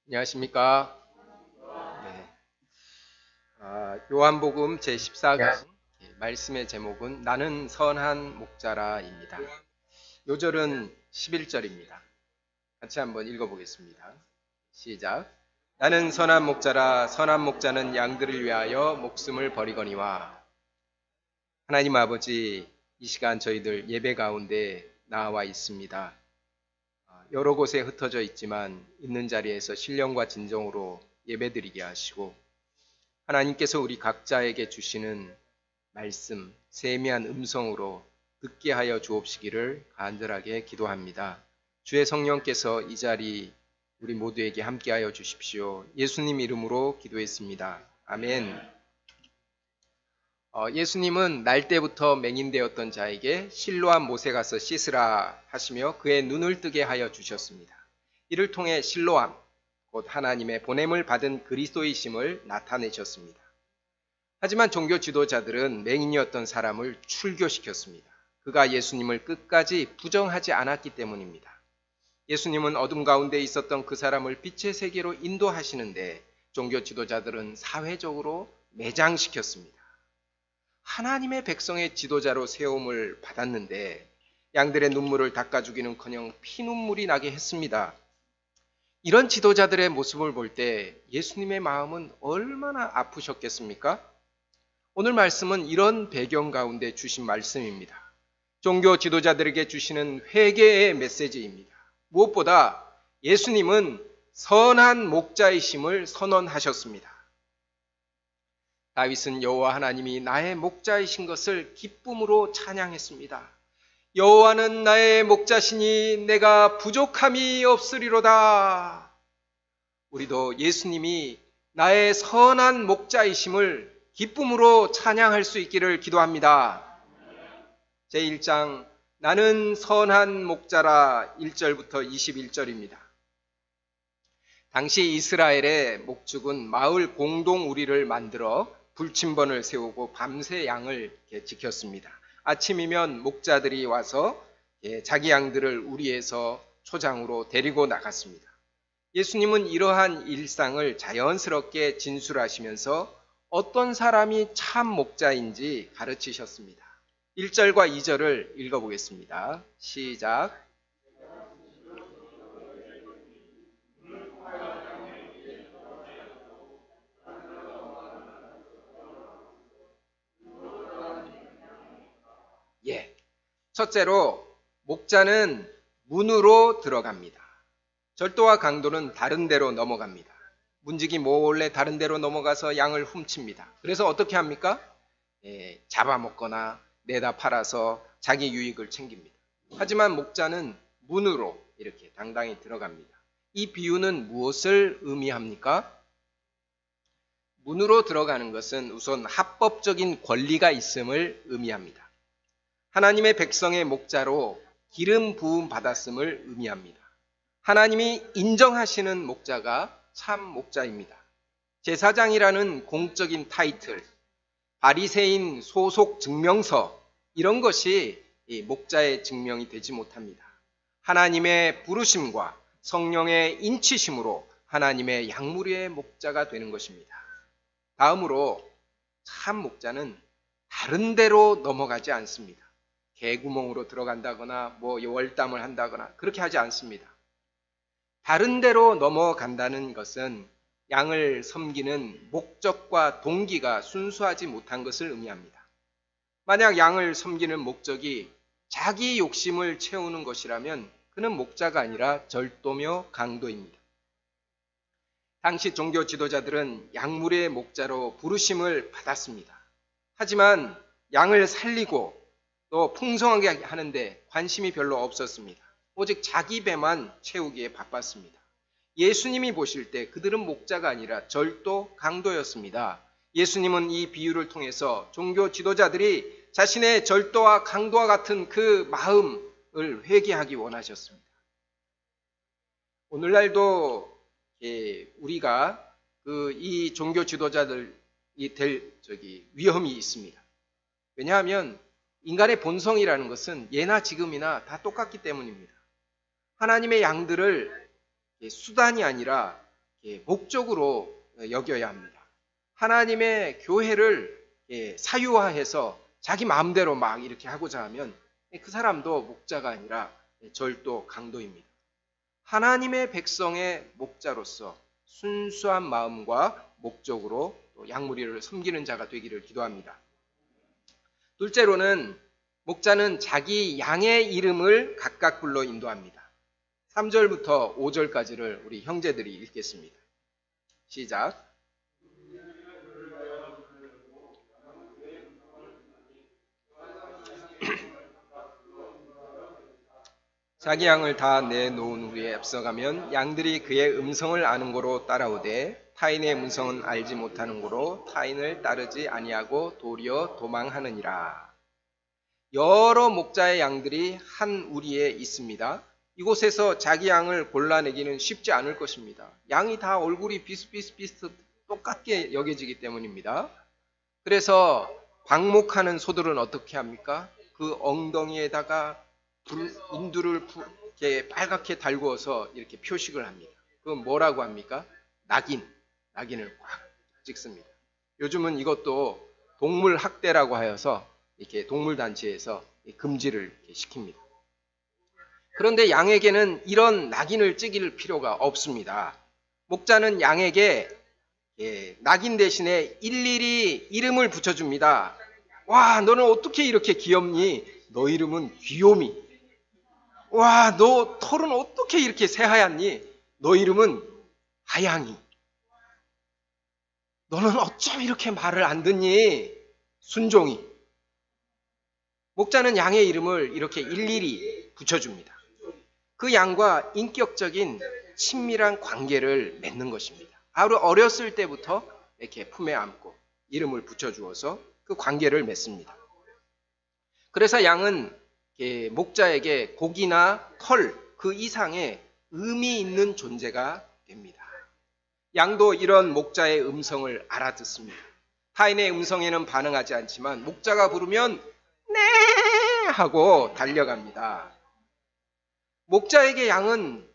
안녕하십니까? 네. 요한복음 제14장 말씀의 제목은 나는 선한 목자라입니다. 요절은 11절입니다. 같이 한번 읽어보겠습니다. 시작. 나는 선한 목자라 선한 목자는 양들을 위하여 목숨을 버리거니와. 하나님 아버지, 이 시간 저희들 예배 가운데 나와 있습니다. 여러 곳에 흩어져 있지만 있는 자리에서 신령과 진정으로 예배드리게 하시고 하나님께서 우리 각자에게 주시는 말씀, 세미한 음성으로 듣게 하여 주옵시기를 간절하게 기도합니다. 주의 성령께서 이 자리 우리 모두에게 함께하여 주십시오. 예수님 이름으로 기도했습니다. 아멘. 예수님은 날 때부터 맹인되었던 자에게 실로암 못에 가서 씻으라 하시며 그의 눈을 뜨게 하여 주셨습니다. 이를 통해 실로암, 곧 하나님의 보냄을 받은 그리스도이심을 나타내셨습니다. 하지만 종교 지도자들은 맹인이었던 사람을 출교시켰습니다. 그가 예수님을 끝까지 부정하지 않았기 때문입니다. 예수님은 어둠 가운데 있었던 그 사람을 빛의 세계로 인도하시는데 종교 지도자들은 사회적으로 매장시켰습니다. 하나님의 백성의 지도자로 세움을 받았는데 양들의 눈물을 닦아주기는커녕 피눈물이 나게 했습니다. 이런 지도자들의 모습을 볼 때 예수님의 마음은 얼마나 아프셨겠습니까? 오늘 말씀은 이런 배경 가운데 주신 말씀입니다. 종교 지도자들에게 주시는 회개의 메시지입니다. 무엇보다 예수님은 선한 목자이심을 선언하셨습니다. 다윗은 여호와 하나님이 나의 목자이신 것을 기쁨으로 찬양했습니다. 여호와는 나의 목자시니 내가 부족함이 없으리로다. 우리도 예수님이 나의 선한 목자이심을 기쁨으로 찬양할 수 있기를 기도합니다. 제1장 나는 선한 목자라 1절부터 21절입니다. 당시 이스라엘의 목축은 마을 공동 우리를 만들어 불침번을 세우고 밤새 양을 지켰습니다. 아침이면 목자들이 와서 자기 양들을 우리에서 초장으로 데리고 나갔습니다. 예수님은 이러한 일상을 자연스럽게 진술하시면서 어떤 사람이 참 목자인지 가르치셨습니다. 1절과 2절을 읽어보겠습니다. 시작. 첫째로 목자는 문으로 들어갑니다. 절도와 강도는 다른 데로 넘어갑니다. 문지기 몰래 다른 데로 넘어가서 양을 훔칩니다. 그래서 어떻게 합니까? 잡아먹거나 내다 팔아서 자기 유익을 챙깁니다. 하지만 목자는 문으로 이렇게 당당히 들어갑니다. 이 비유는 무엇을 의미합니까? 문으로 들어가는 것은 우선 합법적인 권리가 있음을 의미합니다. 하나님의 백성의 목자로 기름 부음 받았음을 의미합니다. 하나님이 인정하시는 목자가 참 목자입니다. 제사장이라는 공적인 타이틀, 바리새인 소속 증명서 이런 것이 목자의 증명이 되지 못합니다. 하나님의 부르심과 성령의 인치심으로 하나님의 양무리의 목자가 되는 것입니다. 다음으로 참 목자는 다른 데로 넘어가지 않습니다. 개구멍으로 들어간다거나 월담을 한다거나 그렇게 하지 않습니다. 다른 데로 넘어간다는 것은 양을 섬기는 목적과 동기가 순수하지 못한 것을 의미합니다. 만약 양을 섬기는 목적이 자기 욕심을 채우는 것이라면 그는 목자가 아니라 절도며 강도입니다. 당시 종교 지도자들은 양무리의 목자로 부르심을 받았습니다. 하지만 양을 살리고 또 풍성하게 하는데 관심이 별로 없었습니다. 오직 자기 배만 채우기에 바빴습니다. 예수님이 보실 때 그들은 목자가 아니라 절도, 강도였습니다. 예수님은 이 비유를 통해서 종교 지도자들이 자신의 절도와 강도와 같은 그 마음을 회개하기 원하셨습니다. 오늘날도 우리가 이 종교 지도자들이 될 위험이 있습니다. 왜냐하면 인간의 본성이라는 것은 예나 지금이나 다 똑같기 때문입니다. 하나님의 양들을 수단이 아니라 목적으로 여겨야 합니다. 하나님의 교회를 사유화해서 자기 마음대로 막 이렇게 하고자 하면 그 사람도 목자가 아니라 절도 강도입니다. 하나님의 백성의 목자로서 순수한 마음과 목적으로 또 양무리를 섬기는 자가 되기를 기도합니다. 둘째로는 목자는 자기 양의 이름을 각각 불러 인도합니다. 3절부터 5절까지를 우리 형제들이 읽겠습니다. 시작. 자기 양을 다 내놓은 후에 앞서가면 양들이 그의 음성을 아는 고로 따라오되 타인의 음성은 알지 못하는 고로 타인을 따르지 아니하고 도리어 도망하느니라. 여러 목자의 양들이 한 우리에 있습니다. 이곳에서 자기 양을 골라내기는 쉽지 않을 것입니다. 양이 다 얼굴이 비슷 똑같게 여겨지기 때문입니다. 그래서 방목하는 소들은 어떻게 합니까? 그 엉덩이에다가 인두를 이렇게 빨갛게 달구어서 이렇게 표식을 합니다. 그건 뭐라고 합니까? 낙인을 꽉 찍습니다. 요즘은 이것도 동물 학대라고 하여서 이렇게 동물단체에서 금지를 시킵니다. 그런데 양에게는 이런 낙인을 찍일 필요가 없습니다. 목자는 양에게 낙인 대신에 일일이 이름을 붙여줍니다. 와, 너는 어떻게 이렇게 귀엽니? 너 이름은 귀요미. 와, 너 털은 어떻게 이렇게 새하얗니? 너 이름은 하양이. 너는 어쩜 이렇게 말을 안 듣니? 순종이. 목자는 양의 이름을 이렇게 일일이 붙여줍니다. 그 양과 인격적인 친밀한 관계를 맺는 것입니다. 아주 어렸을 때부터 이렇게 품에 안고 이름을 붙여주어서 그 관계를 맺습니다. 그래서 양은 목자에게 고기나 털 그 이상의 의미 있는 존재가 됩니다. 양도 이런 목자의 음성을 알아듣습니다. 타인의 음성에는 반응하지 않지만 목자가 부르면 네 하고 달려갑니다. 목자에게 양은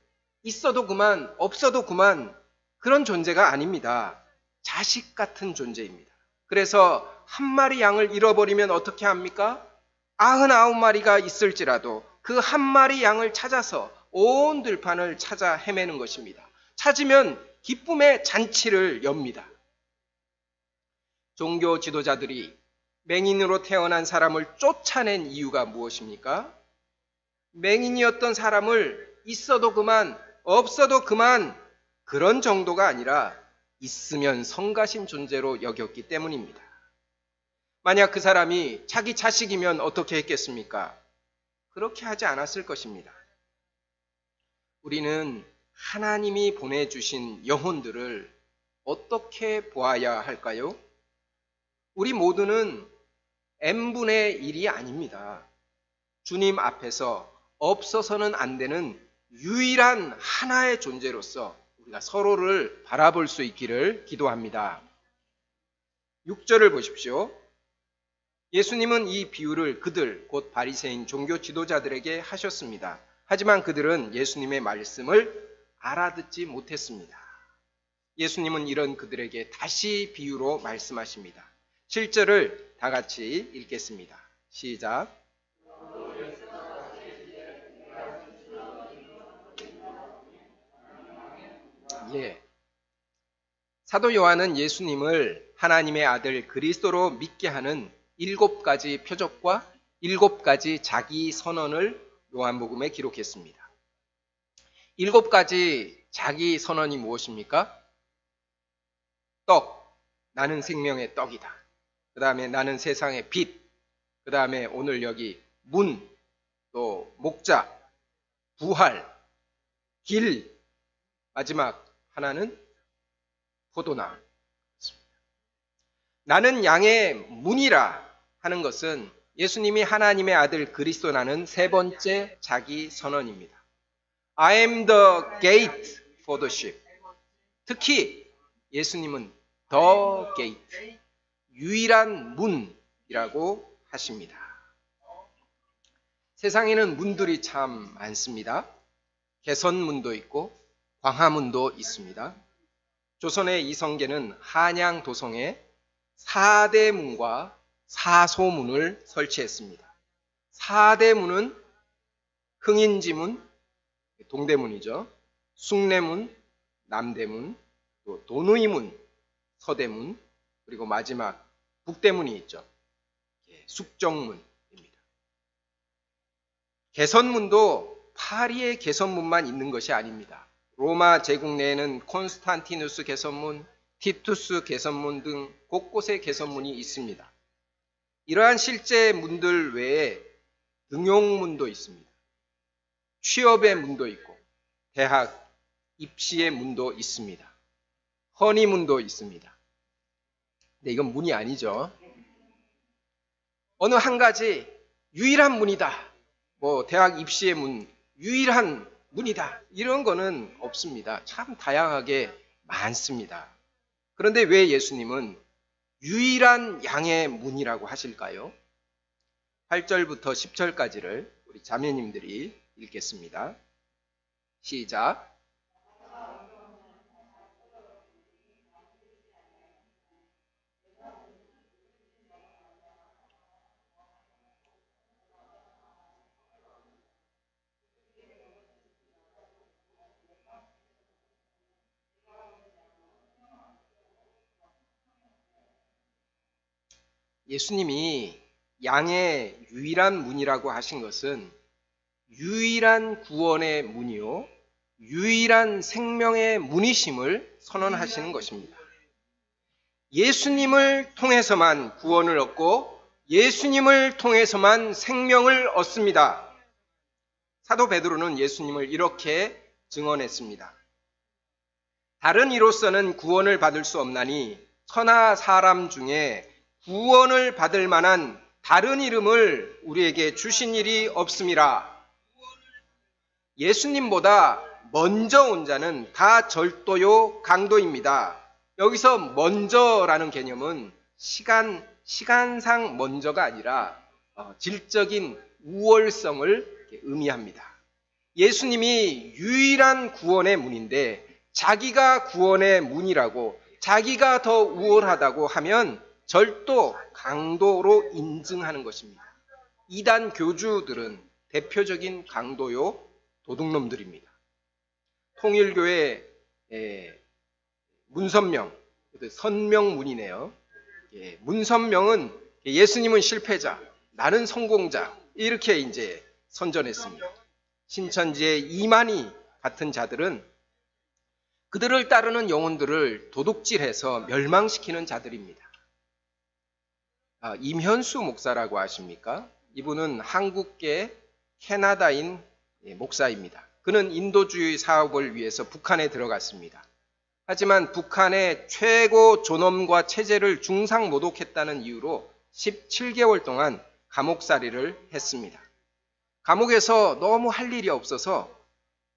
있어도 그만 없어도 그만 그런 존재가 아닙니다. 자식 같은 존재입니다. 그래서 한 마리 양을 잃어버리면 어떻게 합니까? 99마리가 있을지라도 그 한 마리 양을 찾아서 온 들판을 찾아 헤매는 것입니다. 찾으면 기쁨의 잔치를 엽니다. 종교 지도자들이 맹인으로 태어난 사람을 쫓아낸 이유가 무엇입니까? 맹인이었던 사람을 있어도 그만 없어도 그만 그런 정도가 아니라 있으면 성가신 존재로 여겼기 때문입니다. 만약 그 사람이 자기 자식이면 어떻게 했겠습니까? 그렇게 하지 않았을 것입니다. 우리는 하나님이 보내주신 영혼들을 어떻게 보아야 할까요? 우리 모두는 n분의 1이 아닙니다. 주님 앞에서 없어서는 안 되는 유일한 하나의 존재로서 우리가 서로를 바라볼 수 있기를 기도합니다. 6절을 보십시오. 예수님은 이 비유를 그들 곧 바리새인 종교 지도자들에게 하셨습니다. 하지만 그들은 예수님의 말씀을 알아듣지 못했습니다. 예수님은 이런 그들에게 다시 비유로 말씀하십니다. 7절을 다 같이 읽겠습니다. 시작. 사도 요한은 예수님을 하나님의 아들 그리스도로 믿게 하는 7가지 표적과 7가지 자기 선언을 요한복음에 기록했습니다. 7가지 자기 선언이 무엇입니까? 떡, 나는 생명의 떡이다. 그 다음에 나는 세상의 빛, 그 다음에 오늘 여기 문, 또 목자, 부활, 길, 마지막 하나는 포도나무. 나는 양의 문이라 하는 것은 예수님이 하나님의 아들 그리스도라는 세 번째 자기 선언입니다. I am the gate for the sheep. 특히 예수님은 the gate, 유일한 문이라고 하십니다. 세상에는 문들이 참 많습니다. 개선문도 있고 광화문도 있습니다. 조선의 이성계는 한양 도성에 4대 문과 4소문을 설치했습니다. 4대 문은 흥인지문, 동대문이죠. 숭례문, 남대문, 또 도누이문, 서대문, 그리고 마지막 북대문이 있죠. 숙정문입니다. 개선문도 파리의 개선문만 있는 것이 아닙니다. 로마 제국 내에는 콘스탄티누스 개선문, 티투스 개선문 등 곳곳에 개선문이 있습니다. 이러한 실제 문들 외에 등용문도 있습니다. 취업의 문도 있고 대학 입시의 문도 있습니다. 헌의문도 있습니다. 근데 이건 문이 아니죠. 어느 한 가지 유일한 문이다. 대학 입시의 문, 유일한 문이다. 이런 거는 없습니다. 참 다양하게 많습니다. 그런데 왜 예수님은 유일한 양의 문이라고 하실까요? 8절부터 10절까지를 우리 자매님들이 읽겠습니다. 시작. 예수님이 양의 유일한 문이라고 하신 것은 유일한 구원의 문이요, 유일한 생명의 문이심을 선언하시는 것입니다. 예수님을 통해서만 구원을 얻고 예수님을 통해서만 생명을 얻습니다. 사도 베드로는 예수님을 이렇게 증언했습니다. 다른 이로서는 구원을 받을 수 없나니 천하 사람 중에 구원을 받을 만한 다른 이름을 우리에게 주신 일이 없음이라. 예수님보다 먼저 온 자는 다 절도요 강도입니다. 여기서 먼저라는 개념은 시간상 먼저가 아니라 질적인 우월성을 의미합니다. 예수님이 유일한 구원의 문인데 자기가 구원의 문이라고, 자기가 더 우월하다고 하면 절도, 강도로 인증하는 것입니다. 이단 교주들은 대표적인 강도요, 도둑놈들입니다. 통일교회 문선명, 선명문이네요. 문선명은 예수님은 실패자, 나는 성공자, 이렇게 이제 선전했습니다. 신천지의 이만희 같은 자들은 그들을 따르는 영혼들을 도둑질해서 멸망시키는 자들입니다. 임현수 목사라고 아십니까? 이분은 한국계 캐나다인 목사입니다. 그는 인도주의 사업을 위해서 북한에 들어갔습니다. 하지만 북한의 최고 존엄과 체제를 중상모독했다는 이유로 17개월 동안 감옥살이를 했습니다. 감옥에서 너무 할 일이 없어서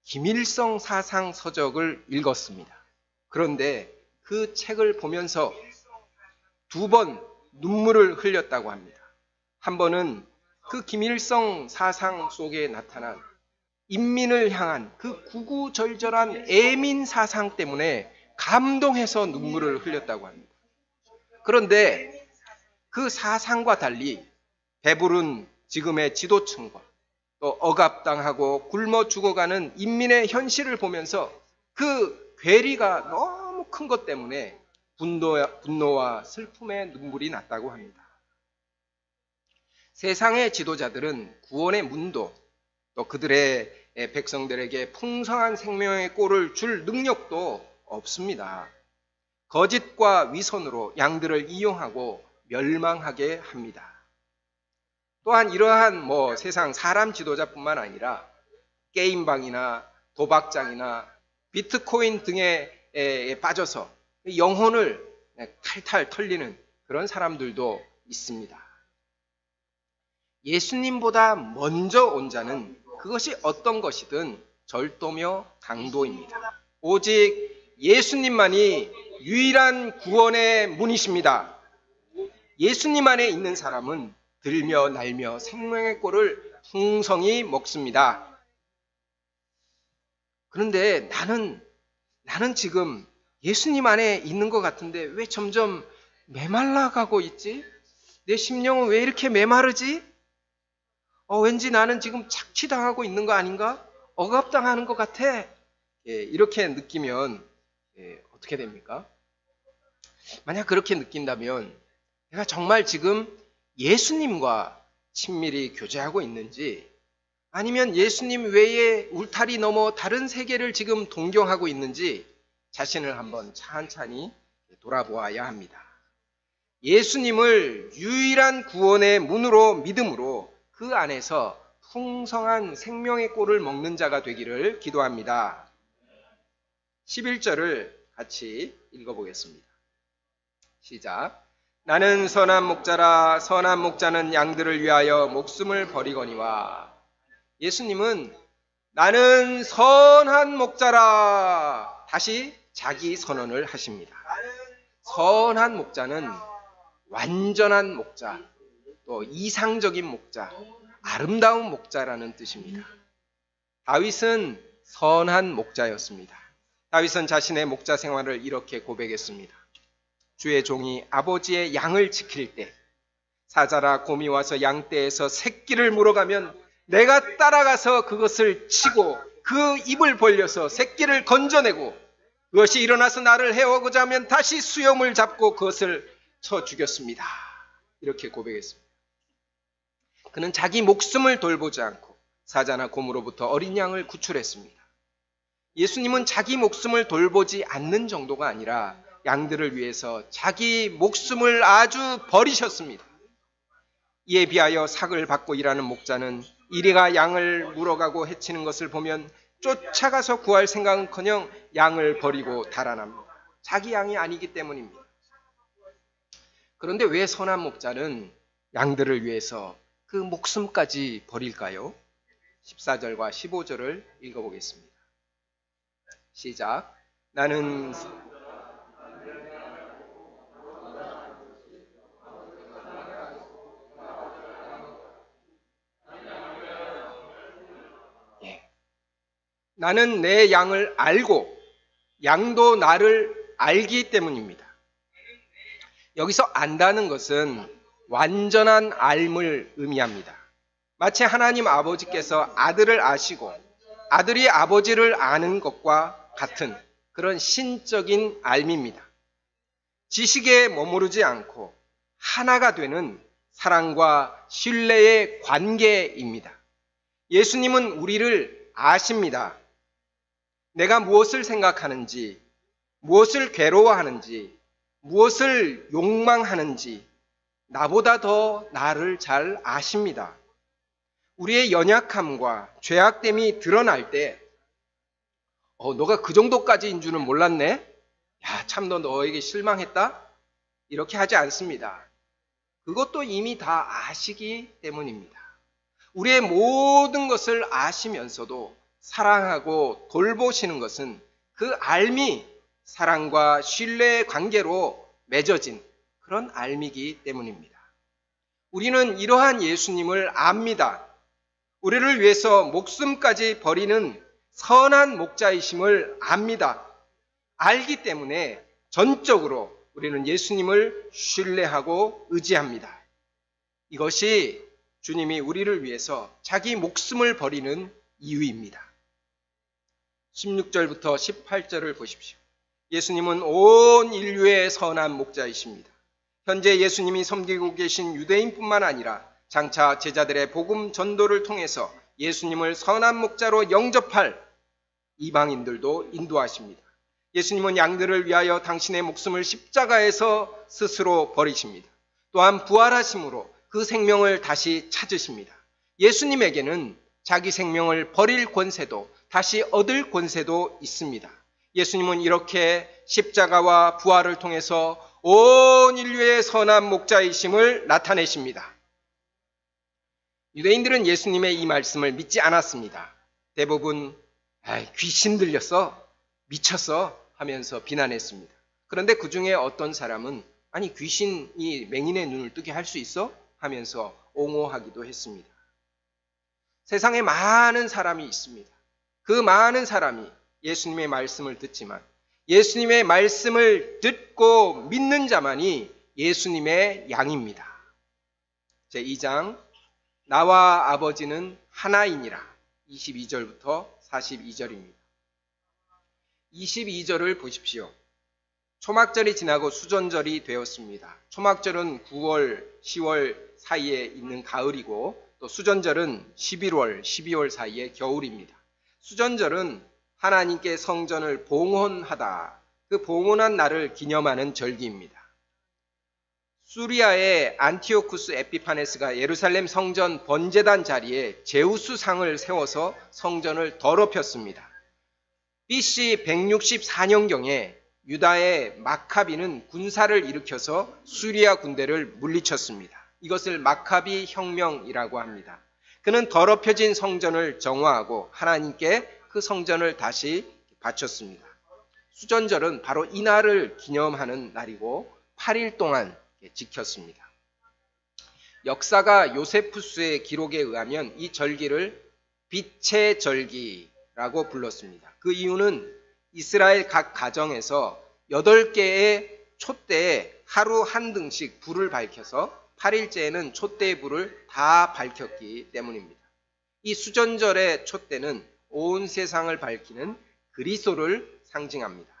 김일성 사상 서적을 읽었습니다. 그런데 그 책을 보면서 2번 눈물을 흘렸다고 합니다. 한 번은 그 김일성 사상 속에 나타난 인민을 향한 그 구구절절한 애민 사상 때문에 감동해서 눈물을 흘렸다고 합니다. 그런데 그 사상과 달리 배부른 지금의 지도층과 또 억압당하고 굶어 죽어가는 인민의 현실을 보면서 그 괴리가 너무 큰 것 때문에 분노와 슬픔의 눈물이 났다고 합니다. 세상의 지도자들은 구원의 문도 또 그들의 백성들에게 풍성한 생명의 꼴을 줄 능력도 없습니다. 거짓과 위선으로 양들을 이용하고 멸망하게 합니다. 또한 이러한 세상 사람 지도자뿐만 아니라 게임방이나 도박장이나 비트코인 등에 빠져서 영혼을 탈탈 털리는 그런 사람들도 있습니다. 예수님보다 먼저 온 자는 그것이 어떤 것이든 절도며 강도입니다. 오직 예수님만이 유일한 구원의 문이십니다. 예수님 안에 있는 사람은 들며 날며 생명의 꼴을 풍성히 먹습니다. 그런데 나는 지금 예수님 안에 있는 것 같은데 왜 점점 메말라가고 있지? 내 심령은 왜 이렇게 메마르지? 왠지 나는 지금 착취당하고 있는 거 아닌가? 억압당하는 것 같아. 이렇게 느끼면 어떻게 됩니까? 만약 그렇게 느낀다면 내가 정말 지금 예수님과 친밀히 교제하고 있는지, 아니면 예수님 외에 울타리 넘어 다른 세계를 지금 동경하고 있는지 자신을 한번 찬찬히 돌아보아야 합니다. 예수님을 유일한 구원의 문으로 믿음으로 그 안에서 풍성한 생명의 꼴을 먹는 자가 되기를 기도합니다. 11절을 같이 읽어보겠습니다. 시작. 나는 선한 목자라. 선한 목자는 양들을 위하여 목숨을 버리거니와. 예수님은 나는 선한 목자라. 다시 자기 선언을 하십니다. 선한 목자는 완전한 목자, 또 이상적인 목자, 아름다운 목자라는 뜻입니다. 다윗은 선한 목자였습니다. 다윗은 자신의 목자 생활을 이렇게 고백했습니다. 주의 종이 아버지의 양을 지킬 때 사자나 곰이 와서 양떼에서 새끼를 물어가면 내가 따라가서 그것을 치고 그 입을 벌려서 새끼를 건져내고 그것이 일어나서 나를 해오고자 하면 다시 수염을 잡고 그것을 쳐 죽였습니다. 이렇게 고백했습니다. 그는 자기 목숨을 돌보지 않고 사자나 곰으로부터 어린 양을 구출했습니다. 예수님은 자기 목숨을 돌보지 않는 정도가 아니라 양들을 위해서 자기 목숨을 아주 버리셨습니다. 이에 비하여 삭을 받고 일하는 목자는 이리가 양을 물어가고 해치는 것을 보면 쫓아가서 구할 생각은커녕 양을 버리고 달아납니다. 자기 양이 아니기 때문입니다. 그런데 왜 선한 목자는 양들을 위해서 그 목숨까지 버릴까요? 14절과 15절을 읽어보겠습니다. 시작. 나는 나는 내 양을 알고 양도 나를 알기 때문입니다. 여기서 안다는 것은 완전한 알을 의미합니다. 마치 하나님 아버지께서 아들을 아시고 아들이 아버지를 아는 것과 같은 그런 신적인 알미입니다. 지식에 머무르지 않고 하나가 되는 사랑과 신뢰의 관계입니다. 예수님은 우리를 아십니다. 내가 무엇을 생각하는지, 무엇을 괴로워하는지, 무엇을 욕망하는지 나보다 더 나를 잘 아십니다. 우리의 연약함과 죄악됨이 드러날 때 너가 그 정도까지인 줄은 몰랐네? 야, 참 너에게 실망했다? 이렇게 하지 않습니다. 그것도 이미 다 아시기 때문입니다. 우리의 모든 것을 아시면서도 사랑하고 돌보시는 것은 그 알미, 사랑과 신뢰의 관계로 맺어진 그런 알미이기 때문입니다. 우리는 이러한 예수님을 압니다. 우리를 위해서 목숨까지 버리는 선한 목자이심을 압니다. 알기 때문에 전적으로 우리는 예수님을 신뢰하고 의지합니다. 이것이 주님이 우리를 위해서 자기 목숨을 버리는 이유입니다. 16절부터 18절을 보십시오. 예수님은 온 인류의 선한 목자이십니다. 현재 예수님이 섬기고 계신 유대인뿐만 아니라 장차 제자들의 복음 전도를 통해서 예수님을 선한 목자로 영접할 이방인들도 인도하십니다. 예수님은 양들을 위하여 당신의 목숨을 십자가에서 스스로 버리십니다. 또한 부활하심으로 그 생명을 다시 찾으십니다. 예수님에게는 자기 생명을 버릴 권세도 다시 얻을 권세도 있습니다. 예수님은 이렇게 십자가와 부활을 통해서 온 인류의 선한 목자이심을 나타내십니다. 유대인들은 예수님의 이 말씀을 믿지 않았습니다. 대부분 귀신 들렸어, 미쳤어 하면서 비난했습니다. 그런데 그 중에 어떤 사람은 아니 귀신이 맹인의 눈을 뜨게 할 수 있어? 하면서 옹호하기도 했습니다. 세상에 많은 사람이 있습니다. 그 많은 사람이 예수님의 말씀을 듣지만 예수님의 말씀을 듣고 믿는 자만이 예수님의 양입니다. 제2장 나와 아버지는 하나이니라 22절부터 42절입니다. 22절을 보십시오. 초막절이 지나고 수전절이 되었습니다. 초막절은 9월, 10월 사이에 있는 가을이고 또 수전절은 11월, 12월 사이의 겨울입니다. 수전절은 하나님께 성전을 봉헌하다, 그 봉헌한 날을 기념하는 절기입니다. 수리아의 안티오쿠스 에피파네스가 예루살렘 성전 번제단 자리에 제우스 상을 세워서 성전을 더럽혔습니다. BC 164년경에 유다의 마카비는 군사를 일으켜서 수리아 군대를 물리쳤습니다. 이것을 마카비 혁명이라고 합니다. 그는 더럽혀진 성전을 정화하고 하나님께 그 성전을 다시 바쳤습니다. 수전절은 바로 이 날을 기념하는 날이고 8일 동안 지켰습니다. 역사가 요세푸스의 기록에 의하면 이 절기를 빛의 절기라고 불렀습니다. 그 이유는 이스라엘 각 가정에서 8개의 촛대에 하루 한 등씩 불을 밝혀서 8일째에는 촛대의 불을 다 밝혔기 때문입니다. 이 수전절의 촛대는 온 세상을 밝히는 그리스도를 상징합니다.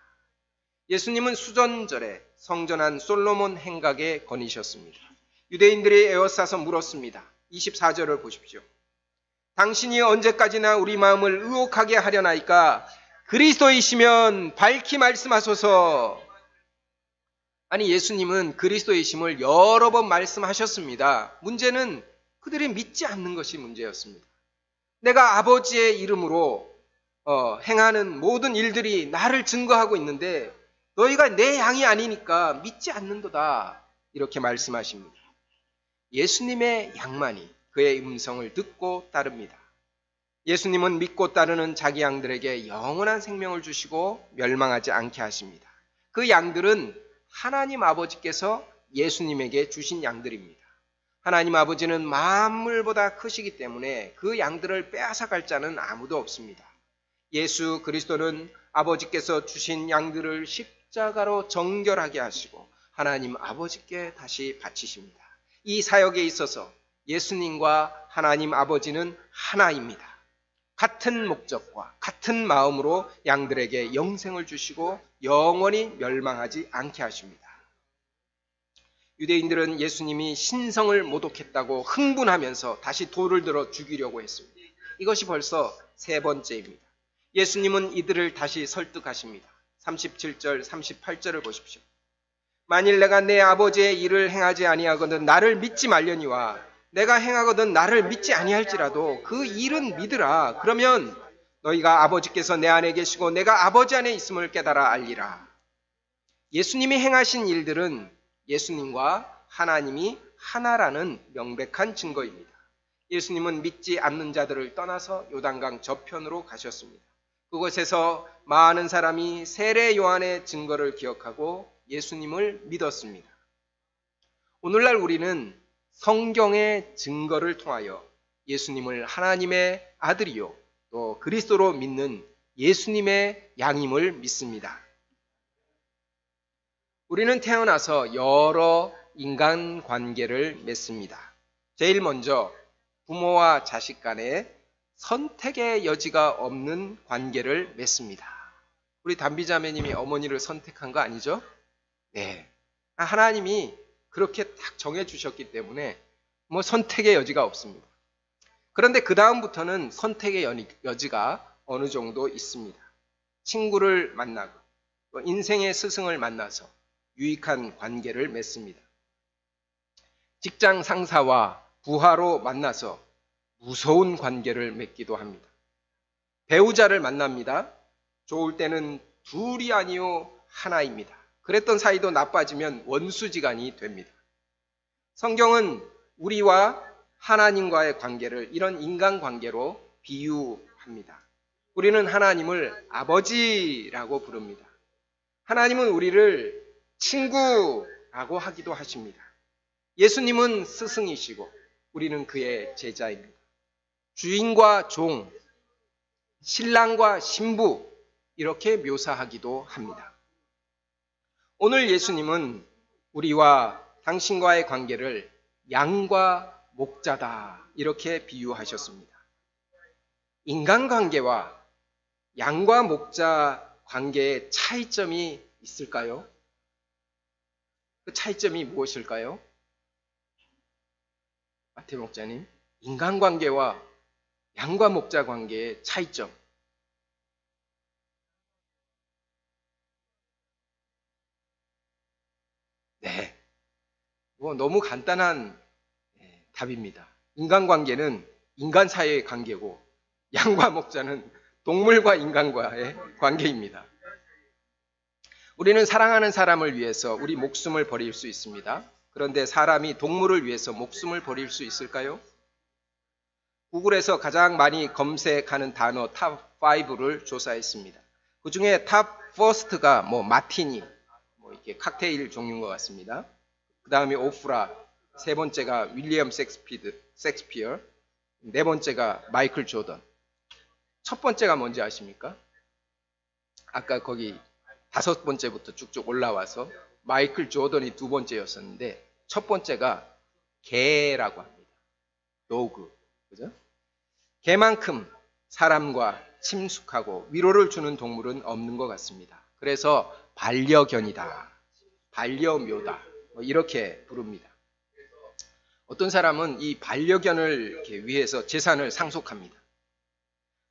예수님은 수전절에 성전 안 솔로몬 행각에 거니셨습니다. 유대인들이 에워싸서 물었습니다. 24절을 보십시오. 당신이 언제까지나 우리 마음을 의혹하게 하려나이까? 그리스도이시면 밝히 말씀하소서. 아니, 예수님은 그리스도이심을 여러 번 말씀하셨습니다. 문제는 그들이 믿지 않는 것이 문제였습니다. 내가 아버지의 이름으로 행하는 모든 일들이 나를 증거하고 있는데 너희가 내 양이 아니니까 믿지 않는도다, 이렇게 말씀하십니다. 예수님의 양만이 그의 음성을 듣고 따릅니다. 예수님은 믿고 따르는 자기 양들에게 영원한 생명을 주시고 멸망하지 않게 하십니다. 그 양들은 하나님 아버지께서 예수님에게 주신 양들입니다. 하나님 아버지는 만물보다 크시기 때문에 그 양들을 빼앗아갈 자는 아무도 없습니다. 예수 그리스도는 아버지께서 주신 양들을 십자가로 정결하게 하시고 하나님 아버지께 다시 바치십니다. 이 사역에 있어서 예수님과 하나님 아버지는 하나입니다. 같은 목적과 같은 마음으로 양들에게 영생을 주시고 영원히 멸망하지 않게 하십니다. 유대인들은 예수님이 신성을 모독했다고 흥분하면서 다시 돌을 들어 죽이려고 했습니다. 이것이 벌써 세 번째입니다. 예수님은 이들을 다시 설득하십니다. 37절, 38절을 보십시오. 만일 내가 내 아버지의 일을 행하지 아니하거든 나를 믿지 말려니와 내가 행하거든 나를 믿지 아니할지라도 그 일은 믿으라. 그러면 너희가 아버지께서 내 안에 계시고 내가 아버지 안에 있음을 깨달아 알리라. 예수님이 행하신 일들은 예수님과 하나님이 하나라는 명백한 증거입니다. 예수님은 믿지 않는 자들을 떠나서 요단강 저편으로 가셨습니다. 그곳에서 많은 사람이 세례 요한의 증거를 기억하고 예수님을 믿었습니다. 오늘날 우리는 성경의 증거를 통하여 예수님을 하나님의 아들이요 또 그리스도로 믿는 예수님의 양임을 믿습니다. 우리는 태어나서 여러 인간관계를 맺습니다. 제일 먼저 부모와 자식 간에 선택의 여지가 없는 관계를 맺습니다. 우리 담비자매님이 어머니를 선택한 거 아니죠? 네. 하나님이 그렇게 딱 정해주셨기 때문에 선택의 여지가 없습니다. 그런데 그 다음부터는 선택의 여지가 어느 정도 있습니다. 친구를 만나고 인생의 스승을 만나서 유익한 관계를 맺습니다. 직장 상사와 부하로 만나서 무서운 관계를 맺기도 합니다. 배우자를 만납니다. 좋을 때는 둘이 아니요 하나입니다. 그랬던 사이도 나빠지면 원수지간이 됩니다. 성경은 우리와 하나님과의 관계를 이런 인간관계로 비유합니다. 우리는 하나님을 아버지라고 부릅니다. 하나님은 우리를 친구라고 하기도 하십니다. 예수님은 스승이시고 우리는 그의 제자입니다. 주인과 종, 신랑과 신부 이렇게 묘사하기도 합니다. 오늘 예수님은 우리와 당신과의 관계를 양과 목자다 이렇게 비유하셨습니다. 인간관계와 양과 목자 관계에 차이점이 있을까요? 그 차이점이 무엇일까요? 마태 목자님, 인간관계와 양과 목자 관계의 차이점. 네, 너무 간단한 답입니다. 인간관계는 인간 사이의 관계고 양과 목자는 동물과 인간과의 관계입니다. 우리는 사랑하는 사람을 위해서 우리 목숨을 버릴 수 있습니다. 그런데 사람이 동물을 위해서 목숨을 버릴 수 있을까요? 구글에서 가장 많이 검색하는 단어 탑5를 조사했습니다. 그 중에 탑 퍼스트가 마티니, 이렇게 칵테일 종류인 것 같습니다. 그 다음에 오프라, 세 번째가 윌리엄 섹스피어, 네 번째가 마이클 조던. 첫 번째가 뭔지 아십니까? 아까 거기 다섯 번째부터 쭉쭉 올라와서 마이클 조던이 두 번째였었는데 첫 번째가 개라고 합니다. 도그. 그죠? 개만큼 사람과 친숙하고 위로를 주는 동물은 없는 것 같습니다. 그래서 반려견이다, 반려묘다 이렇게 부릅니다. 어떤 사람은 이 반려견을 위해서 재산을 상속합니다.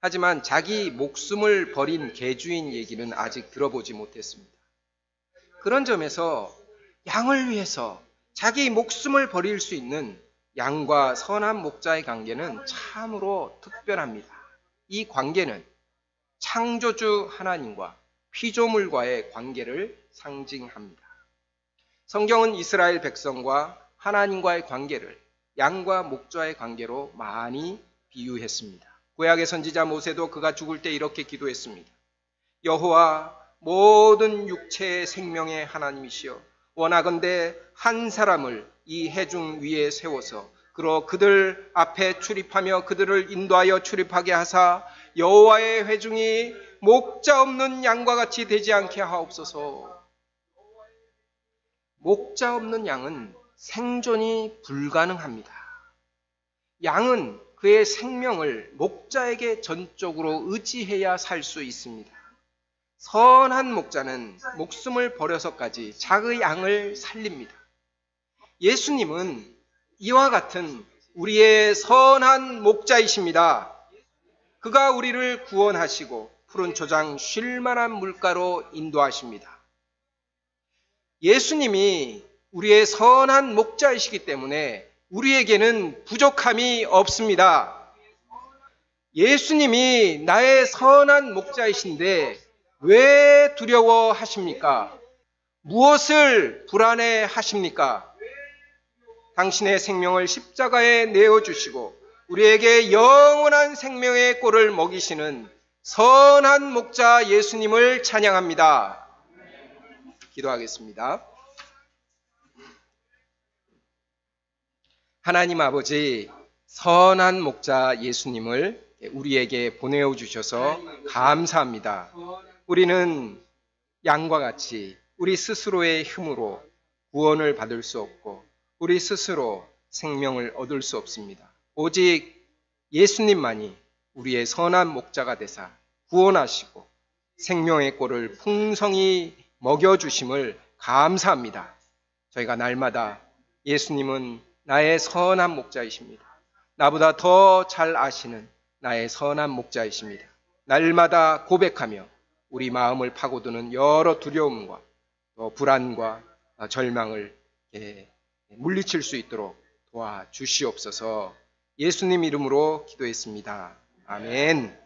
하지만 자기 목숨을 버린 개주인 얘기는 아직 들어보지 못했습니다. 그런 점에서 양을 위해서 자기 목숨을 버릴 수 있는 양과 선한 목자의 관계는 참으로 특별합니다. 이 관계는 창조주 하나님과 피조물과의 관계를 상징합니다. 성경은 이스라엘 백성과 하나님과의 관계를 양과 목자의 관계로 많이 비유했습니다. 구약의 선지자 모세도 그가 죽을 때 이렇게 기도했습니다. 여호와, 모든 육체의 생명의 하나님이시여, 원하건대 한 사람을 이 회중 위에 세워서 그들 앞에 출입하며 그들을 인도하여 출입하게 하사 여호와의 회중이 목자 없는 양과 같이 되지 않게 하옵소서. 목자 없는 양은 생존이 불가능합니다. 양은 그의 생명을 목자에게 전적으로 의지해야 살 수 있습니다. 선한 목자는 목숨을 버려서까지 자기 양을 살립니다. 예수님은 이와 같은 우리의 선한 목자이십니다. 그가 우리를 구원하시고 푸른 초장 쉴만한 물가로 인도하십니다. 예수님이 우리의 선한 목자이시기 때문에 우리에게는 부족함이 없습니다. 예수님이 나의 선한 목자이신데 왜 두려워하십니까? 무엇을 불안해하십니까? 당신의 생명을 십자가에 내어주시고 우리에게 영원한 생명의 꼴을 먹이시는 선한 목자 예수님을 찬양합니다. 기도하겠습니다. 하나님 아버지, 선한 목자 예수님을 우리에게 보내주셔서 감사합니다. 우리는 양과 같이 우리 스스로의 힘으로 구원을 받을 수 없고 우리 스스로 생명을 얻을 수 없습니다. 오직 예수님만이 우리의 선한 목자가 되사 구원하시고 생명의 꼴을 풍성히 먹여주심을 감사합니다. 저희가 날마다 예수님은 나의 선한 목자이십니다. 나보다 더 잘 아시는 나의 선한 목자이십니다. 날마다 고백하며 우리 마음을 파고드는 여러 두려움과 불안과 절망을 물리칠 수 있도록 도와주시옵소서. 예수님 이름으로 기도했습니다. 아멘.